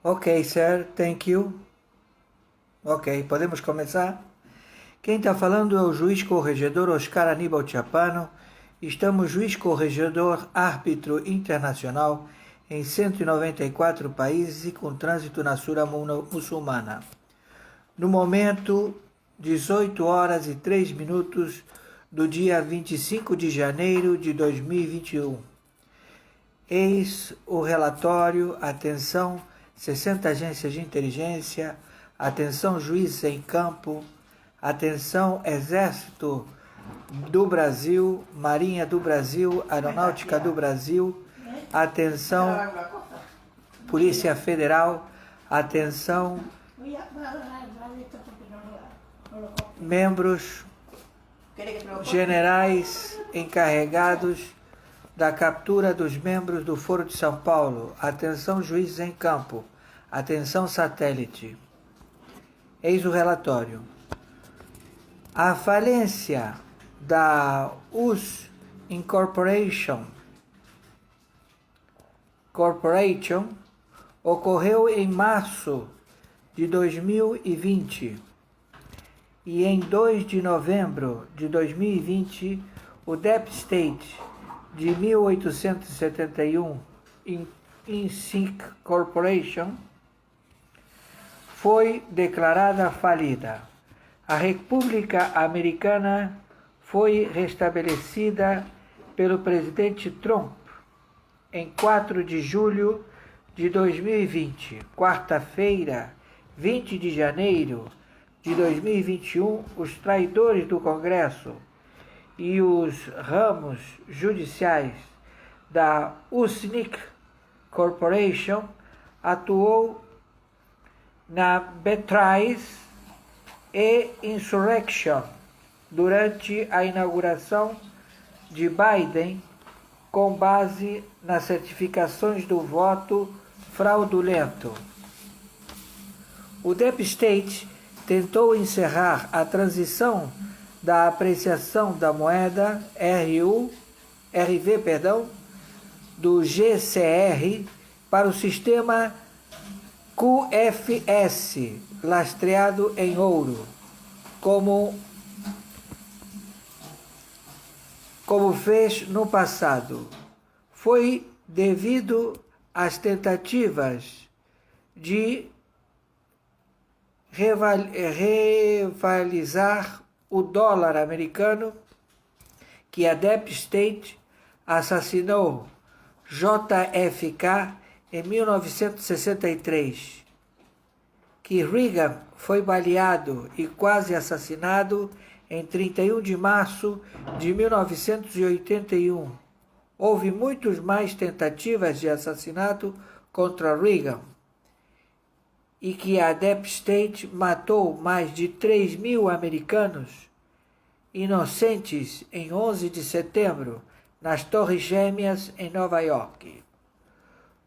Ok, sir, thank you. Ok, podemos começar? Quem está falando é o juiz corregedor Oscar Aníbal Chapano. Estamos juiz corregedor árbitro internacional em 194 países e com trânsito na Sura muçulmana. No momento, 18 horas e 3 minutos do dia 25 de janeiro de 2021. Eis o relatório, atenção, 60 agências de inteligência, atenção juízes em campo, atenção Exército do Brasil, Marinha do Brasil, Aeronáutica do Brasil, atenção Polícia Federal, atenção membros generais encarregados da captura dos membros do Foro de São Paulo, atenção juízes em campo, atenção satélite. Eis o relatório. A falência da US Incorporation ocorreu em março de 2020 e em 2 de novembro de 2020 o Deep State de 1871 Inc. Corporation foi declarada falida. A República Americana foi restabelecida pelo presidente Trump em 4 de julho de 2020, quarta-feira, 20 de janeiro de 2021, os traidores do Congresso e os ramos judiciais da USNIC Corporation atuou na Betrayals e Insurrection durante a inauguração de Biden com base nas certificações do voto fraudulento. O Deep State tentou encerrar a transição da apreciação da moeda RV, do GCR para o sistema QFS, lastreado em ouro, como fez no passado. Foi devido às tentativas de rivalizar o dólar americano que a Deep State assassinou JFK em 1963, que Reagan foi baleado e quase assassinado em 31 de março de 1981. Houve muitas mais tentativas de assassinato contra Reagan e que a Deep State matou mais de 3.000 americanos inocentes em 11 de setembro nas Torres Gêmeas em Nova York.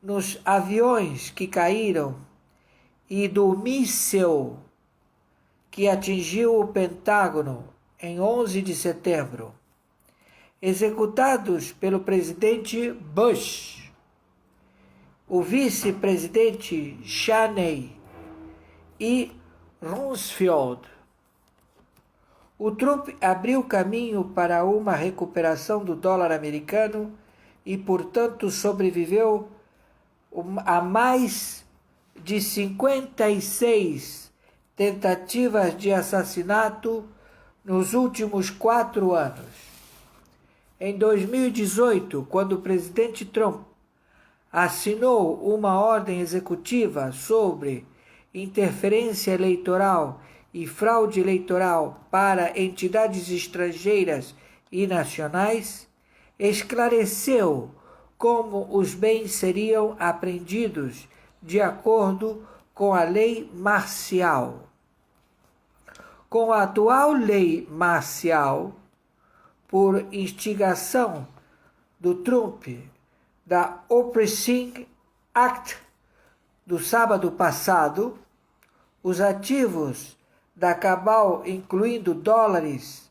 Nos aviões que caíram e do míssil que atingiu o Pentágono em 11 de setembro, executados pelo presidente Bush, o vice-presidente Cheney e Rumsfeld. O Trump abriu caminho para uma recuperação do dólar americano e, portanto, sobreviveu a mais de 56 tentativas de assassinato nos últimos 4 anos. Em 2018, quando o presidente Trump assinou uma ordem executiva sobre interferência eleitoral e fraude eleitoral para entidades estrangeiras e nacionais, esclareceu como os bens seriam apreendidos de acordo com a lei marcial. com a atual lei marcial, por instigação do Trump, da Oppressing Act do sábado passado, os ativos da Cabal, incluindo dólares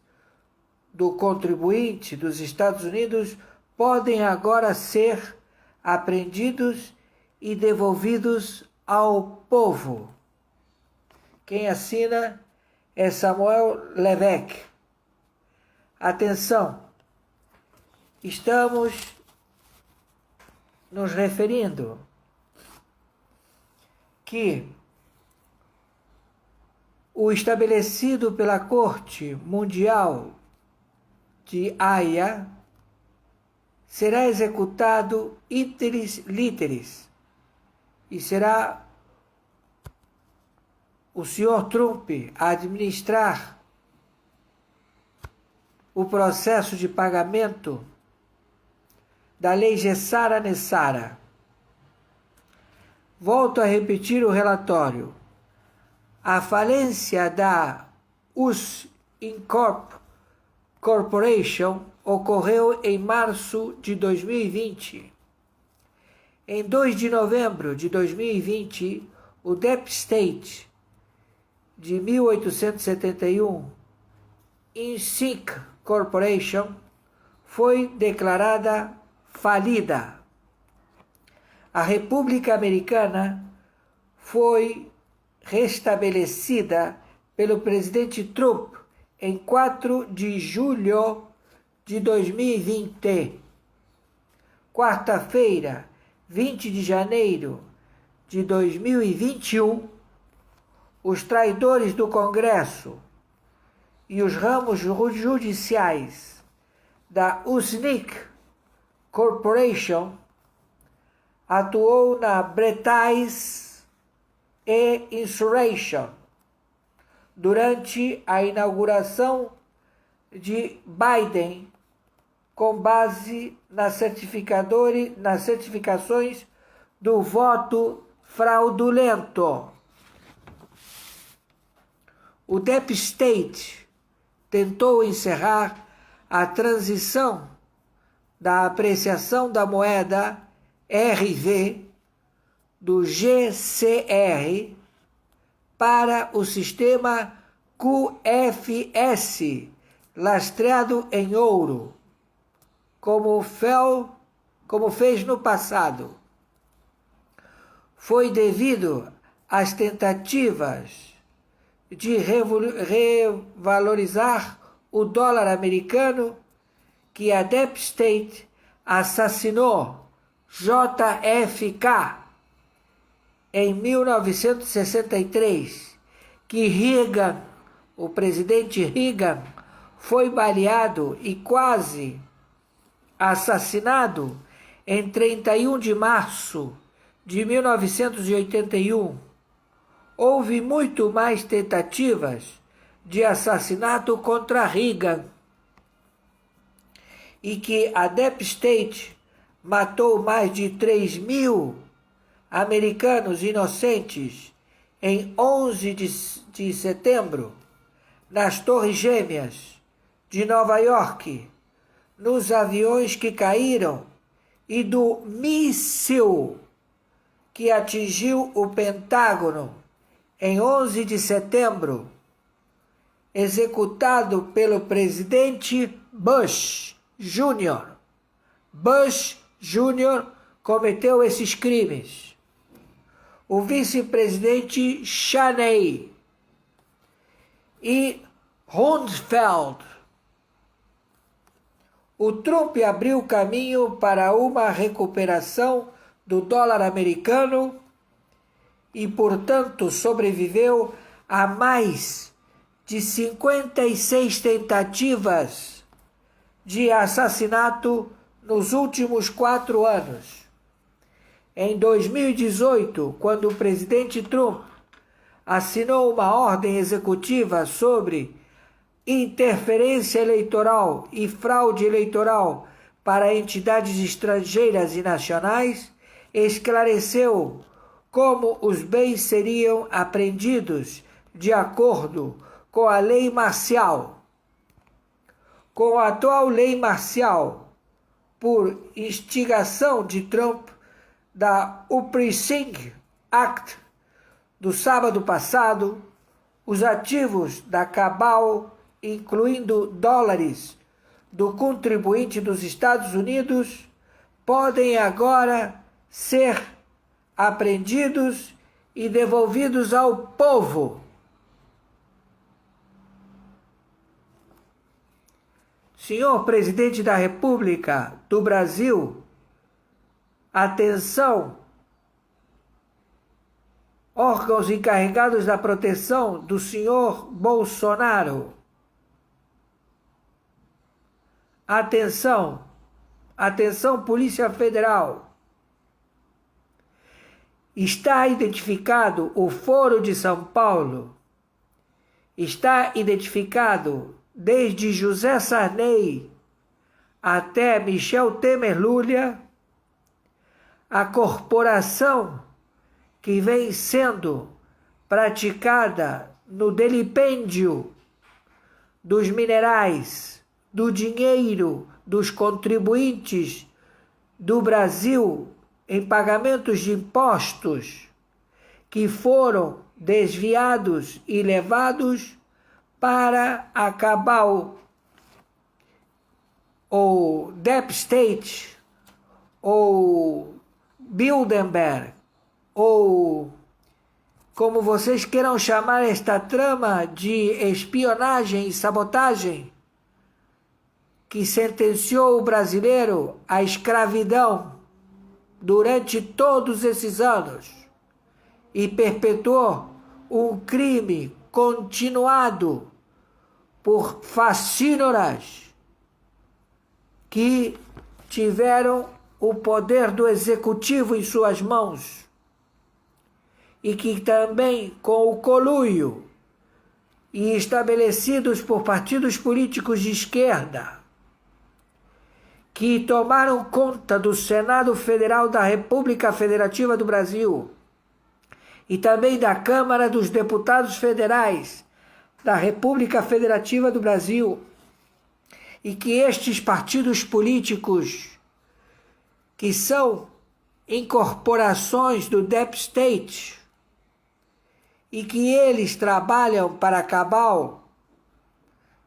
do contribuinte dos Estados Unidos, podem agora ser apreendidos e devolvidos ao povo. Quem assina é Samuel Levesque. Atenção, estamos nos referindo que o estabelecido pela Corte Mundial de Haia será executado iteris literis e será o senhor Trump a administrar o processo de pagamento da lei Gessara-Nessara. Volto a repetir o relatório. A falência da US Incorp Corporation ocorreu em março de 2020. Em 2 de novembro de 2020, o Deep State de 1871 Inc. Corporation foi declarada falida. A República Americana foi restabelecida pelo presidente Trump em 4 de julho de 2020. Quarta-feira, 20 de janeiro de 2021, os traidores do Congresso e os ramos judiciais da USNIC Corporation atuou na Bretagne e Insurrection durante a inauguração de Biden com base nas certificações do voto fraudulento. O Deep State tentou encerrar a transição da apreciação da moeda RV do GCR para o sistema QFS, lastreado em ouro, como fez no passado. Foi devido às tentativas de revalorizar o dólar americano que a Deep State assassinou JFK em 1963, que Reagan, o presidente Reagan, foi baleado e quase assassinado em 31 de março de 1981. Houve muito mais tentativas de assassinato contra Reagan e que a Deep State matou mais de 3.000 americanos inocentes em 11 de setembro, nas Torres Gêmeas de Nova York, nos aviões que caíram e do míssil que atingiu o Pentágono em 11 de setembro, executado pelo presidente Bush Jr. Bush Jr. cometeu esses crimes. O vice-presidente Cheney e Rumsfeld. O Trump abriu caminho para uma recuperação do dólar americano e, portanto, sobreviveu a mais de 56 tentativas de assassinato nos últimos 4 anos. Em 2018, quando o presidente Trump assinou uma ordem executiva sobre interferência eleitoral e fraude eleitoral para entidades estrangeiras e nacionais, esclareceu como os bens seriam apreendidos de acordo com a lei marcial. Com a atual lei marcial, por instigação de Trump, da Uprising Act do sábado passado, os ativos da Cabal, incluindo dólares do contribuinte dos Estados Unidos, podem agora ser apreendidos e devolvidos ao povo. Senhor Presidente da República do Brasil, atenção, órgãos encarregados da proteção do senhor Bolsonaro. Atenção, atenção Polícia Federal. Está identificado o Foro de São Paulo. Está identificado desde José Sarney até Michel Temer Lula, a corporação que vem sendo praticada no delipêndio dos minerais, do dinheiro dos contribuintes do Brasil em pagamentos de impostos que foram desviados e levados para a Cabal, ou Deep State, ou Bilderberg, ou como vocês queiram chamar esta trama de espionagem e sabotagem que sentenciou o brasileiro à escravidão durante todos esses anos e perpetuou um crime continuado por facínoras que tiveram o poder do executivo em suas mãos e que também, com o conluio e estabelecidos por partidos políticos de esquerda, que tomaram conta do Senado Federal da República Federativa do Brasil e também da Câmara dos Deputados Federais da República Federativa do Brasil, e que estes partidos políticos, que são incorporações do Deep State, e que eles trabalham para a Cabal,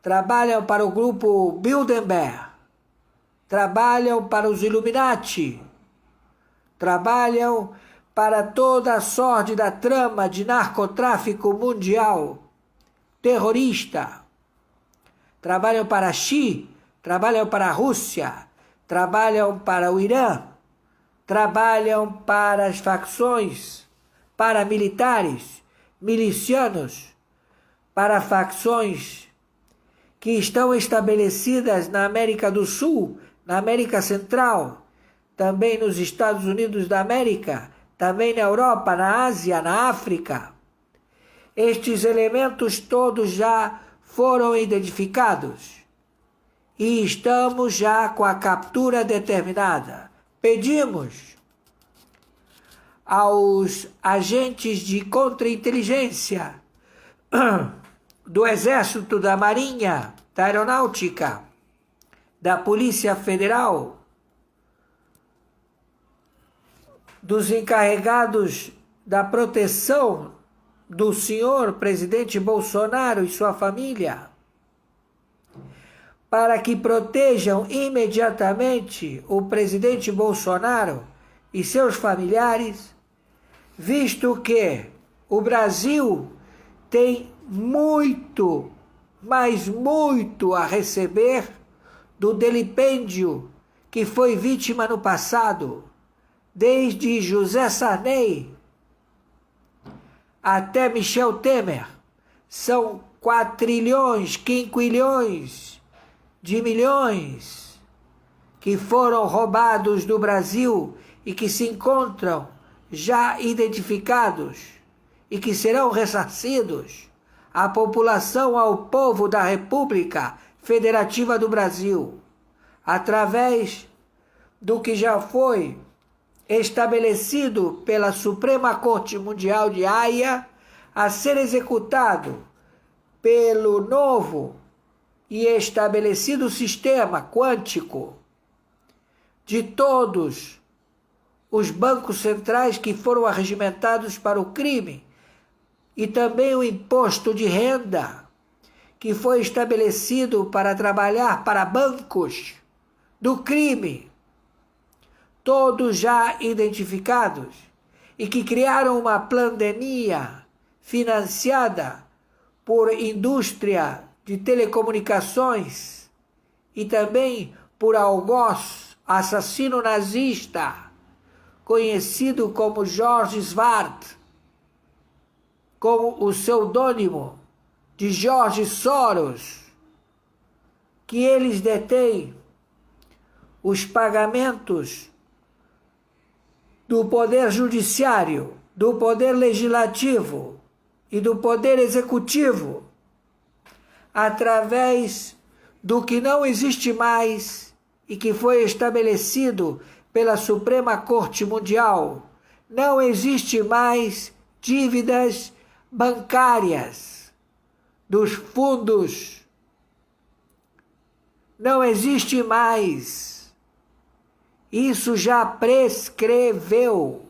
trabalham para o grupo Bilderberg, trabalham para os Illuminati, trabalham para toda a sorte da trama de narcotráfico mundial, terrorista, trabalham para a China, trabalham para a Rússia, trabalham para o Irã, trabalham para as facções paramilitares, milicianos, para facções que estão estabelecidas na América do Sul, na América Central, também nos Estados Unidos da América, também na Europa, na Ásia, na África. Estes elementos todos já foram identificados e estamos já com a captura determinada. Pedimos aos agentes de contra-inteligência do Exército, da Marinha, da Aeronáutica, da Polícia Federal, dos encarregados da proteção do senhor presidente Bolsonaro e sua família, para que protejam imediatamente o presidente Bolsonaro e seus familiares, visto que o Brasil tem muito, mas muito a receber do delipêndio que foi vítima no passado, desde José Sarney até Michel Temer. São 4 quinquilhões de milhões que foram roubados do Brasil e que se encontram já identificados e que serão ressarcidos à população, ao povo da República Federativa do Brasil, através do que já foi estabelecido pela Suprema Corte Mundial de Haia, a ser executado pelo novo e estabelecido sistema quântico de todos os bancos centrais que foram arregimentados para o crime, e também o imposto de renda que foi estabelecido para trabalhar para bancos do crime, todos já identificados, e que criaram uma pandemia financiada por indústria de telecomunicações e também por algoz, assassino nazista, conhecido como George Schwartz, como o pseudônimo de George Soros, que eles detêm os pagamentos do poder judiciário, do poder legislativo e do poder executivo, através do que não existe mais e que foi estabelecido pela Suprema Corte Mundial. Não existe mais dívidas bancárias dos fundos. Não existe mais. Isso já prescreveu.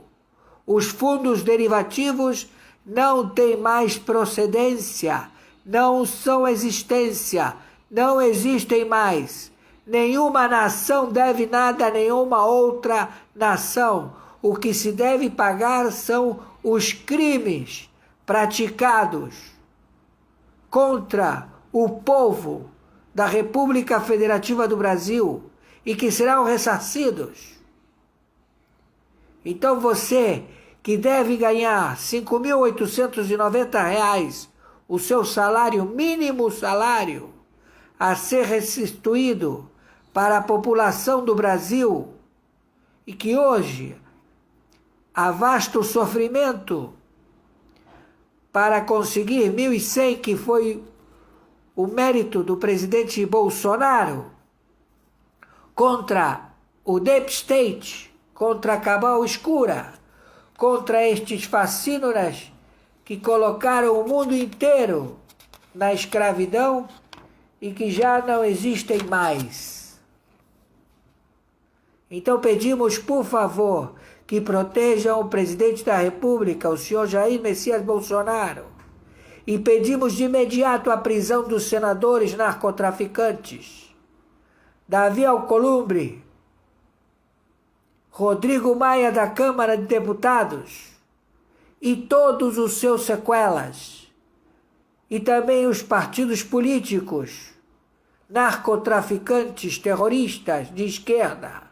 Os fundos derivativos não têm mais procedência, não são existência, não existem mais. Nenhuma nação deve nada a nenhuma outra nação. O que se deve pagar são os crimes praticados contra o povo da República Federativa do Brasil e que serão ressarcidos. Então você que deve ganhar R$ 5.890, o seu salário, mínimo salário, a ser restituído para a população do Brasil, e que hoje há vasto sofrimento para conseguir 1.100, que foi o mérito do presidente Bolsonaro, contra o Deep State, contra a cabal escura, contra estes fascínoras que colocaram o mundo inteiro na escravidão e que já não existem mais. Então pedimos, por favor, que protejam o presidente da República, o senhor Jair Messias Bolsonaro, e pedimos de imediato a prisão dos senadores narcotraficantes, Davi Alcolumbre, Rodrigo Maia da Câmara de Deputados e todos os seus sequelas, e também os partidos políticos, narcotraficantes, terroristas de esquerda,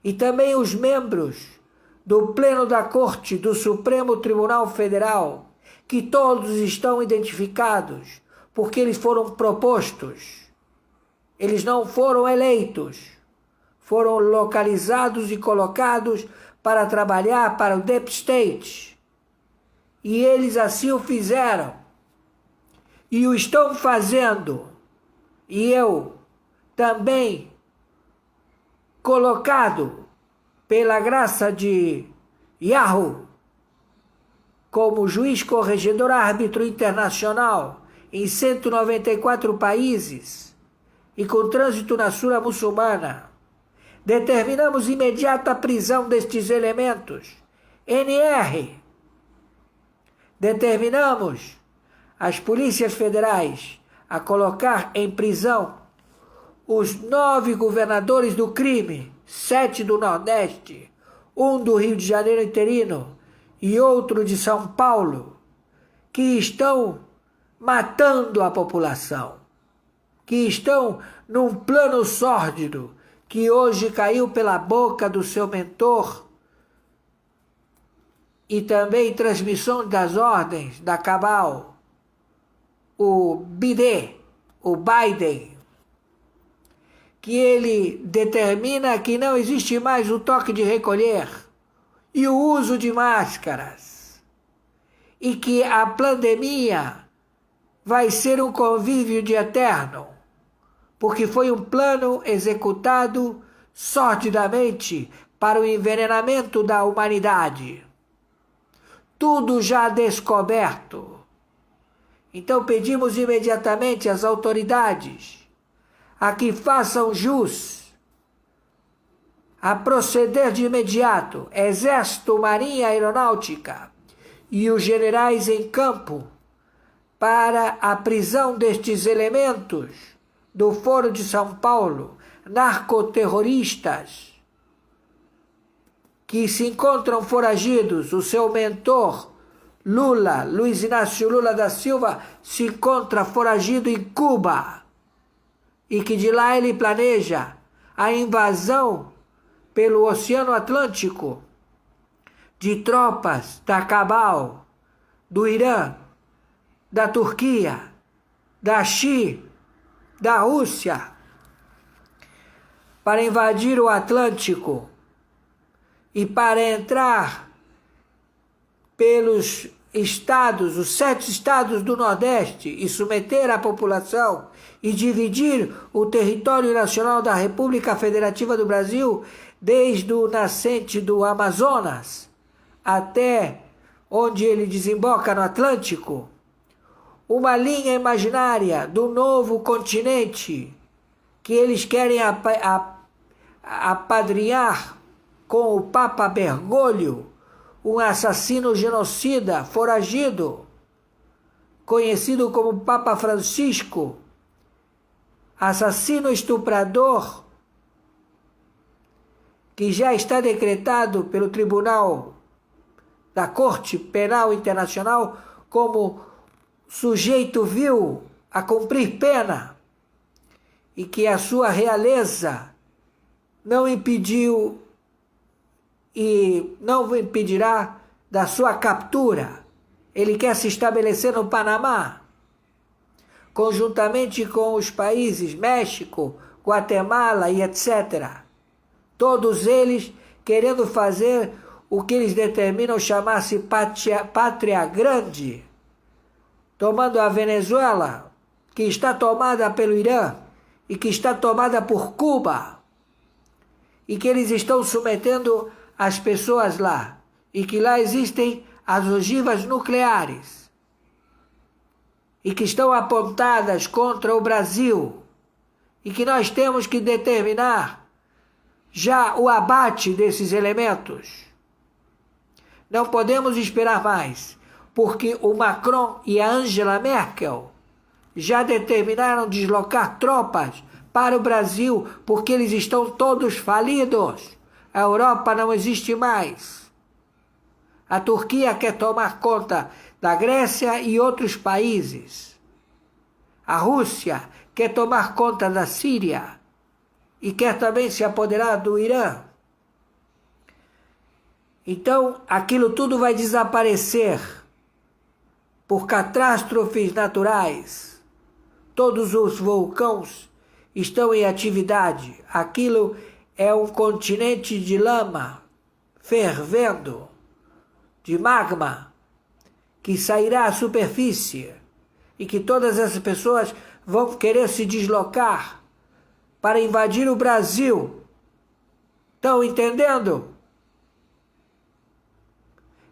e também os membros do Pleno da Corte do Supremo Tribunal Federal, que todos estão identificados, porque eles foram propostos, eles não foram eleitos, foram localizados e colocados para trabalhar para o Deep State, e eles assim o fizeram, e o estão fazendo, e eu também, colocado pela graça de Yahoo como juiz corregedor árbitro internacional em 194 países e com trânsito na Sura muçulmana, determinamos imediata prisão destes elementos. NR. Determinamos as polícias federais a colocar em prisão os 9 governadores do crime, 7 do Nordeste, 1 do Rio de Janeiro interino e outro de São Paulo, que estão matando a população, que estão num plano sórdido, que hoje caiu pela boca do seu mentor, e também transmissão das ordens da cabal, o Biden, que ele determina que não existe mais o toque de recolher e o uso de máscaras, e que a pandemia vai ser um convívio de eterno, porque foi um plano executado sordidamente para o envenenamento da humanidade. Tudo já descoberto. Então pedimos imediatamente às autoridades a que façam jus a proceder de imediato, Exército, Marinha, Aeronáutica e os generais em campo para a prisão destes elementos do Foro de São Paulo, narcoterroristas, que se encontram foragidos. O seu mentor, Lula, Luiz Inácio Lula da Silva, se encontra foragido em Cuba e que de lá ele planeja a invasão pelo Oceano Atlântico de tropas da Cabal, do Irã, da Turquia, da China, da Rússia, para invadir o Atlântico e para entrar pelos estados, os 7 estados do Nordeste, e submeter a população e dividir o território nacional da República Federativa do Brasil, desde o nascente do Amazonas até onde ele desemboca no Atlântico, uma linha imaginária do novo continente que eles querem apadrinhar com o Papa Bergoglio, um assassino genocida, foragido, conhecido como Papa Francisco, assassino estuprador, que já está decretado pelo Tribunal da Corte Penal Internacional como sujeito vil a cumprir pena, e que a sua realeza não impediu e não impedirá da sua captura. Ele quer se estabelecer no Panamá, conjuntamente com os países México, Guatemala e etc. Todos eles querendo fazer o que eles determinam chamar-se pátria grande, tomando a Venezuela, que está tomada pelo Irã e que está tomada por Cuba, e que eles estão submetendo as pessoas lá, e que lá existem as ogivas nucleares, e que estão apontadas contra o Brasil, e que nós temos que determinar já o abate desses elementos. Não podemos esperar mais, porque o Macron e a Angela Merkel já determinaram deslocar tropas para o Brasil, porque eles estão todos falidos. A Europa não existe mais. A Turquia quer tomar conta da Grécia e outros países. A Rússia quer tomar conta da Síria e quer também se apoderar do Irã. Então, aquilo tudo vai desaparecer por catástrofes naturais. Todos os vulcões estão em atividade. Aquilo é um continente de lama fervendo, de magma, que sairá à superfície e que todas essas pessoas vão querer se deslocar para invadir o Brasil. Estão entendendo?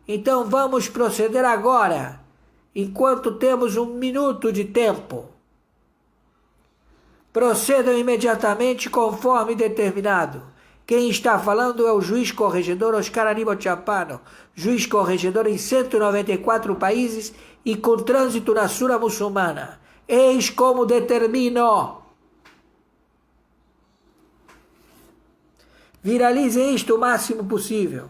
Então vamos proceder agora, enquanto temos 1 minuto de tempo. Procedam imediatamente conforme determinado. Quem está falando é o juiz corregedor Oscar Aníbal Chapano, juiz corregedor em 194 países e com trânsito na Sura muçulmana. Eis como determino. Viralizem isto o máximo possível.